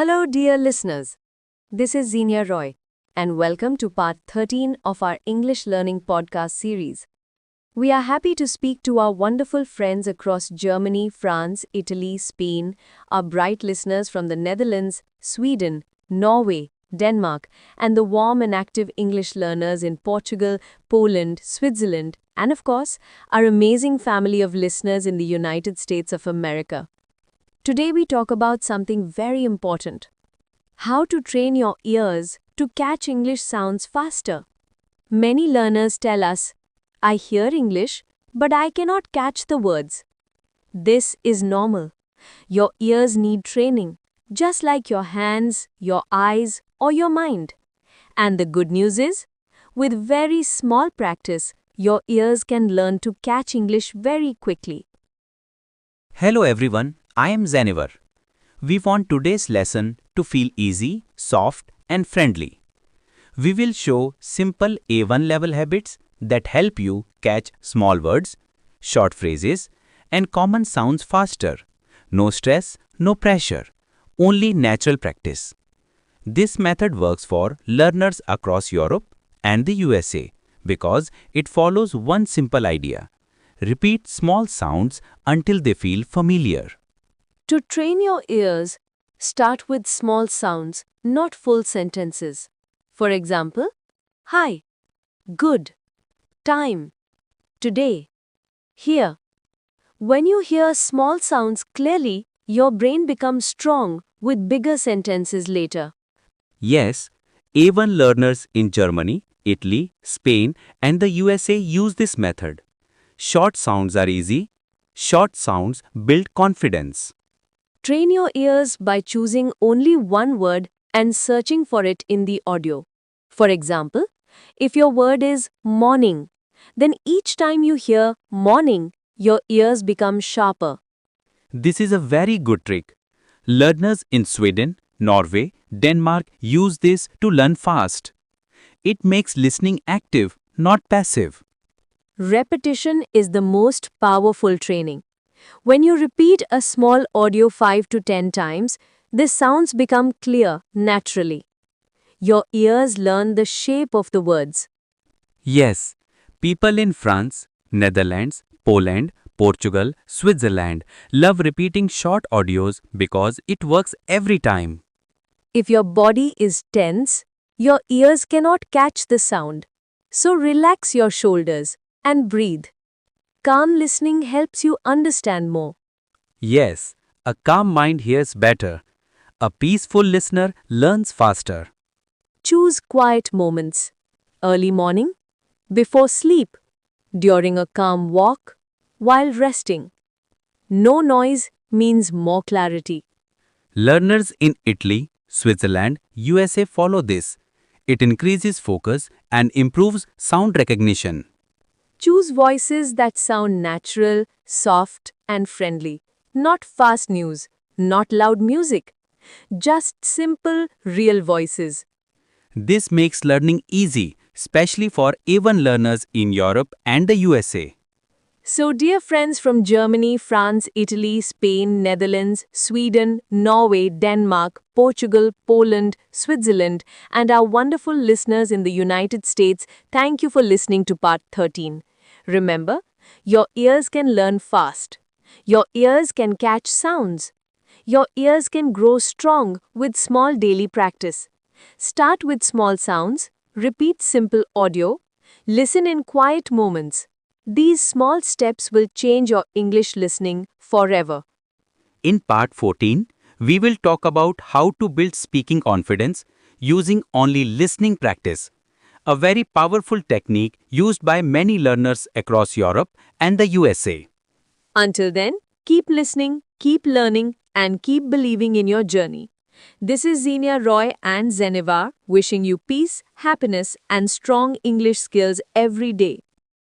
Hello, dear listeners. This is Xenia Roy, and welcome to part 13 of our English Learning Podcast series. We are happy to speak to our wonderful friends across Germany, France, Italy, Spain, our bright listeners from the Netherlands, Sweden, Norway, Denmark, and the warm and active English learners in Portugal, Poland, Switzerland, and of course, our amazing family of listeners in the United States of America. Today we talk about something very important: how to train your ears to catch English sounds faster. Many learners tell us, "I hear English, but I cannot catch the words." This is normal. Your ears need training, just like your hands, your eyes, or your mind. And the good news is, with very small practice, your ears can learn to catch English very quickly. Hello everyone, I am Zenivar. We want today's lesson to feel easy, soft and friendly. We will show simple A1 level habits that help you catch small words, short phrases and common sounds faster. No stress, no pressure, only natural practice. This method works for learners across Europe and the USA because it follows one simple idea. Repeat small sounds until they feel familiar. To train your ears, start with small sounds, not full sentences. For example, hi, good, time, today, here. When you hear small sounds clearly, your brain becomes strong with bigger sentences later. Yes, A1 learners in Germany, Italy, Spain, and the USA use this method. Short sounds are easy. Short sounds build confidence. Train your ears by choosing only one word and searching for it in the audio. For example, if your word is morning, then each time you hear morning, your ears become sharper. This is a very good trick. Learners in Sweden, Norway, Denmark use this to learn fast. It makes listening active, not passive. Repetition is the most powerful training. When you repeat a small audio 5 to 10 times, the sounds become clear naturally. Your ears learn the shape of the words. Yes, people in France, Netherlands, Poland, Portugal, Switzerland love repeating short audios because it works every time. If your body is tense, your ears cannot catch the sound. So relax your shoulders and breathe. Calm listening helps you understand more. Yes, a calm mind hears better. A peaceful listener learns faster. Choose quiet moments. Early morning, before sleep, during a calm walk, while resting. No noise means more clarity. Learners in Italy, Switzerland, USA follow this. It increases focus and improves sound recognition. Choose voices that sound natural, soft, and friendly. Not fast news, not loud music. Just simple, real voices. This makes learning easy, especially for A1 learners in Europe and the USA. So, dear friends from Germany, France, Italy, Spain, Netherlands, Sweden, Norway, Denmark, Portugal, Poland, Switzerland, and our wonderful listeners in the United States, thank you for listening to part 13. Remember, your ears can learn fast. Your ears can catch sounds. Your ears can grow strong with small daily practice. Start with small sounds, repeat simple audio, listen in quiet moments. These small steps will change your English listening forever. In part 14, we will talk about how to build speaking confidence using only listening practice, a very powerful technique used by many learners across Europe and the USA. Until then, keep listening, keep learning, and keep believing in your journey. This is Xenia Roy and Zenivar wishing you peace, happiness, and strong English skills every day.